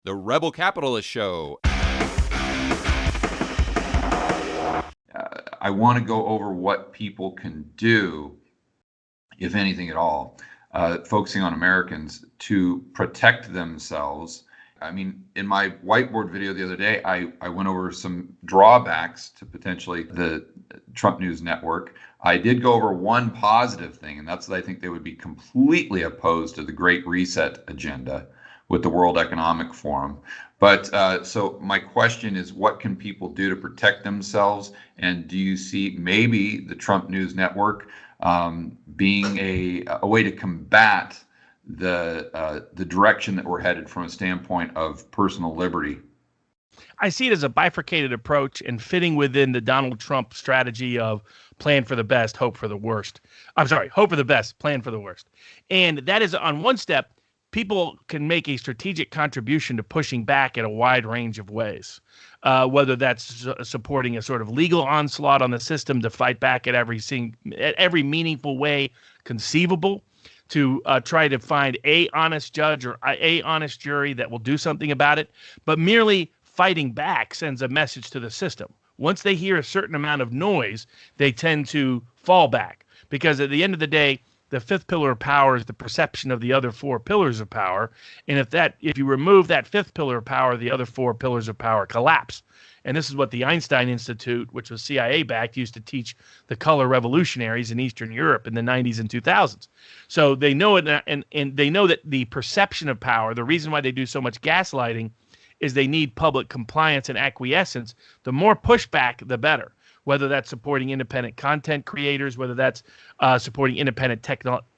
The Rebel Capitalist Show. I want to go over what people can do, if anything at all, focusing on Americans to protect themselves. I mean, in my whiteboard video the other day, I went over some drawbacks to potentially the Trump News Network. I did go over one positive thing, and that's that I think they would be completely opposed to the Great Reset agenda with the World Economic Forum. But so my question is, what can people do to protect themselves? And do you see maybe the Trump News Network being a way to combat the direction that we're headed from a standpoint of personal liberty? I see it as a bifurcated approach and fitting within the Donald Trump strategy of plan for the best, hope for the worst. I'm sorry, hope for the best, plan for the worst. And that is on one step, people can make a strategic contribution to pushing back in a wide range of ways, whether that's supporting a sort of legal onslaught on the system to fight back at every meaningful way conceivable, to try to find a honest judge or a honest jury that will do something about it. But merely fighting back sends a message to the system. Once they hear a certain amount of noise, they tend to fall back, because at the end of the day, the fifth pillar of power is the perception of the other four pillars of power. And if you remove that fifth pillar of power, the other four pillars of power collapse. And this is what the Einstein Institute, which was CIA backed, used to teach the color revolutionaries in Eastern Europe in the 90s and 2000s. So they know it, and they know that the perception of power, the reason why they do so much gaslighting, is they need public compliance and acquiescence. The more pushback, the better. Whether that's supporting independent content creators, whether that's supporting independent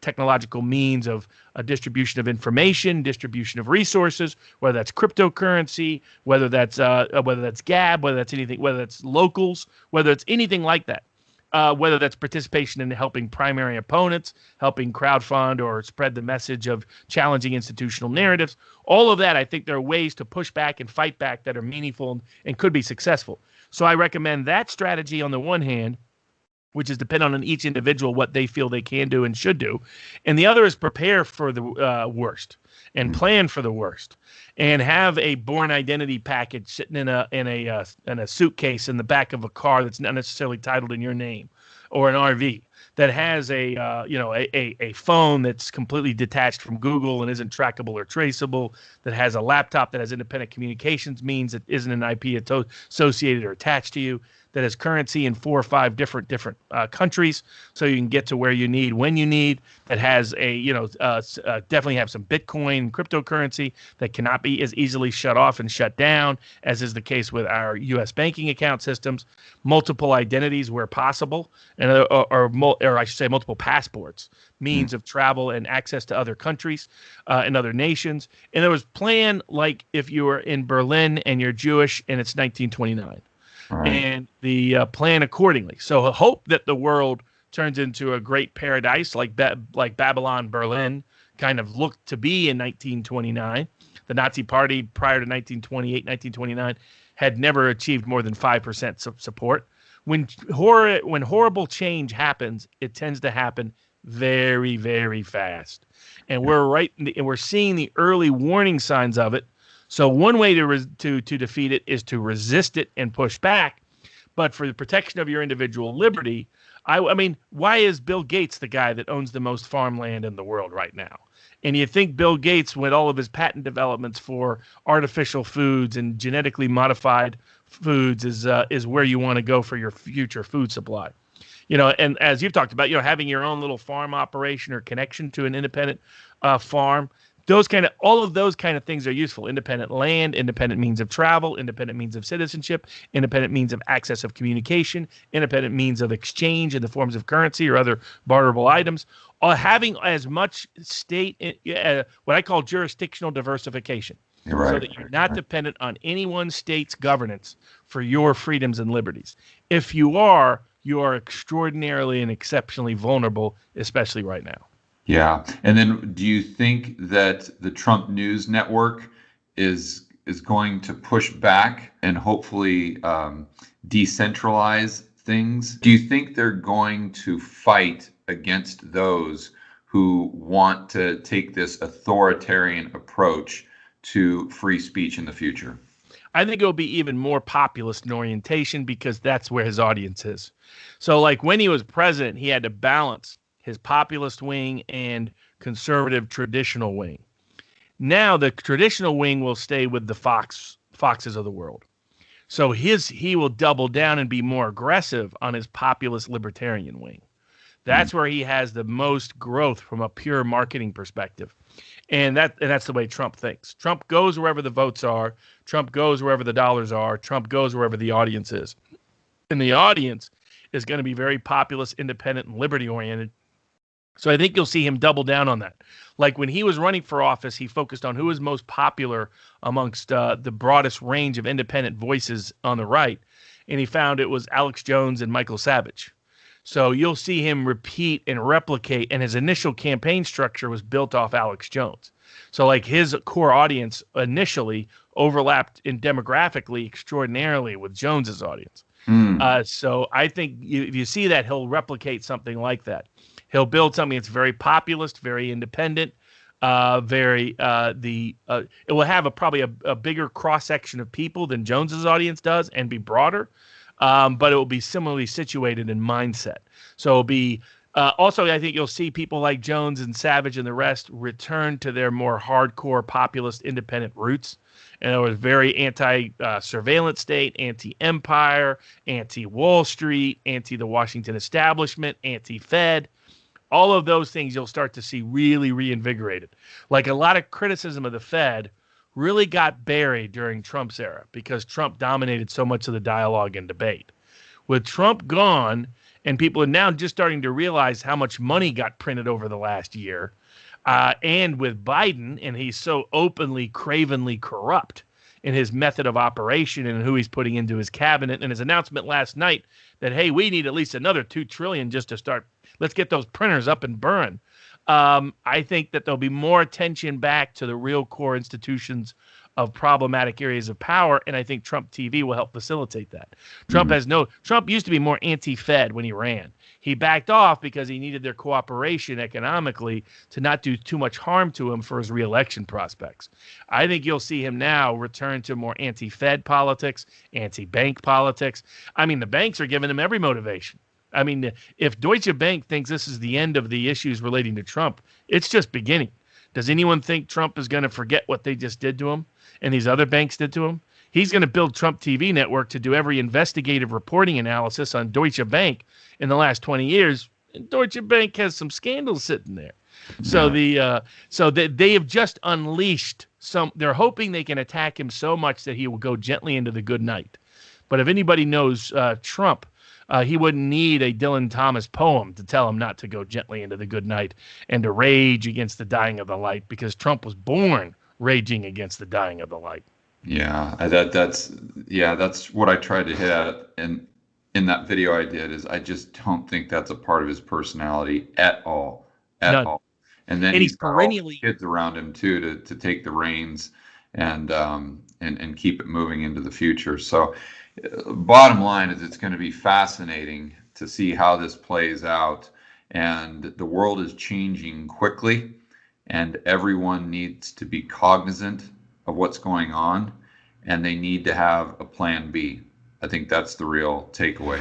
technological means of distribution of information, distribution of resources, whether that's cryptocurrency, whether that's Gab, whether that's anything, whether that's locals, whether it's anything like that, whether that's participation in helping primary opponents, helping crowdfund or spread the message of challenging institutional narratives. All of that, I think there are ways to push back and fight back that are meaningful and could be successful. So I recommend that strategy on the one hand, which is dependent on each individual, what they feel they can do and should do. And the other is prepare for the worst and plan for the worst, and have a Born Identity package sitting in a suitcase in the back of a car that's not necessarily titled in your name, or an RV that has a phone that's completely detached from Google and isn't trackable or traceable, that has a laptop that has independent communications means that isn't an IP associated or attached to you, that has currency in 4 or 5 different countries, so you can get to where you need when you need. That has definitely have some Bitcoin cryptocurrency that cannot be as easily shut off and shut down as is the case with our U.S. banking account systems. Multiple identities where possible, and or I should say multiple passports, means of travel and access to other countries and other nations. And there was plan like if you were in Berlin and you're Jewish and it's 1929. Right. And the plan accordingly. So hope that the world turns into a great paradise like Babylon, Berlin kind of looked to be in 1929. The Nazi Party prior to 1928, 1929 had never achieved more than 5% support. When horrible change happens, it tends to happen very, very fast. And we're seeing the early warning signs of it. So one way to defeat it is to resist it and push back. But for the protection of your individual liberty, I mean, why is Bill Gates the guy that owns the most farmland in the world right now? And you think Bill Gates, with all of his patent developments for artificial foods and genetically modified foods, is where you want to go for your future food supply? And as you've talked about, having your own little farm operation or connection to an independent farm. All of those kind of things are useful. Independent land, independent means of travel, independent means of citizenship, independent means of access of communication, independent means of exchange in the forms of currency or other barterable items. Having as much state, what I call jurisdictional diversification. Right. So that you're not dependent on any one state's governance for your freedoms and liberties. If you are extraordinarily and exceptionally vulnerable, especially right now. Yeah. And then do you think that the Trump News Network is going to push back and hopefully decentralize things? Do you think they're going to fight against those who want to take this authoritarian approach to free speech in the future? I think it'll be even more populist in orientation because that's where his audience is. So, like when he was president, he had to balance his populist wing and conservative traditional wing. Now, the traditional wing will stay with the Foxes of the world. So he will double down and be more aggressive on his populist libertarian wing. That's where he has the most growth from a pure marketing perspective. And that's the way Trump thinks. Trump goes wherever the votes are. Trump goes wherever the dollars are. Trump goes wherever the audience is. And the audience is going to be very populist, independent, and liberty oriented. So I think you'll see him double down on that. Like when he was running for office, he focused on who was most popular amongst the broadest range of independent voices on the right. And he found it was Alex Jones and Michael Savage. So you'll see him repeat and replicate, and his initial campaign structure was built off Alex Jones. So like his core audience initially overlapped in demographically extraordinarily with Jones's audience. So I think if you see that, he'll replicate something like that. He'll build something that's very populist, very independent, it will have probably a bigger cross section of people than Jones's audience does and be broader. But it will be similarly situated in mindset. So it'll be also, I think you'll see people like Jones and Savage and the rest return to their more hardcore populist independent roots. And it was very anti-surveillance state, anti-empire, anti-Wall Street, anti-the Washington establishment, anti-Fed. All of those things you'll start to see really reinvigorated. Like a lot of criticism of the Fed really got buried during Trump's era because Trump dominated so much of the dialogue and debate. With Trump gone, and people are now just starting to realize how much money got printed over the last year, and with Biden, and he's so openly, cravenly corrupt in his method of operation and who he's putting into his cabinet, and his announcement last night that, hey, we need at least another $2 trillion just to start, let's get those printers up and burn. I think that there'll be more attention back to the real core institutions of problematic areas of power, and I think Trump TV will help facilitate that. Trump used to be more anti-Fed when he ran. He backed off because he needed their cooperation economically to not do too much harm to him for his reelection prospects. I think you'll see him now return to more anti-Fed politics, anti-bank politics. I mean, the banks are giving him every motivation. I mean, if Deutsche Bank thinks this is the end of the issues relating to Trump, it's just beginning. Does anyone think Trump is going to forget what they just did to him and these other banks did to him? He's going to build Trump TV network to do every investigative reporting analysis on Deutsche Bank in the last 20 years. And Deutsche Bank has some scandals sitting there. So they have just unleashed some. They're hoping they can attack him so much that he will go gently into the good night. But if anybody knows Trump, he wouldn't need a Dylan Thomas poem to tell him not to go gently into the good night and to rage against the dying of the light, because Trump was born raging against the dying of the light. Yeah, that's what I tried to hit at in that video I did. Is I just don't think that's a part of his personality at all. All. And then he's perennially got all kids around him too to take the reins and keep it moving into the future. So bottom line is it's going to be fascinating to see how this plays out, and the world is changing quickly, and everyone needs to be cognizant of what's going on, and they need to have a plan B. I think that's the real takeaway.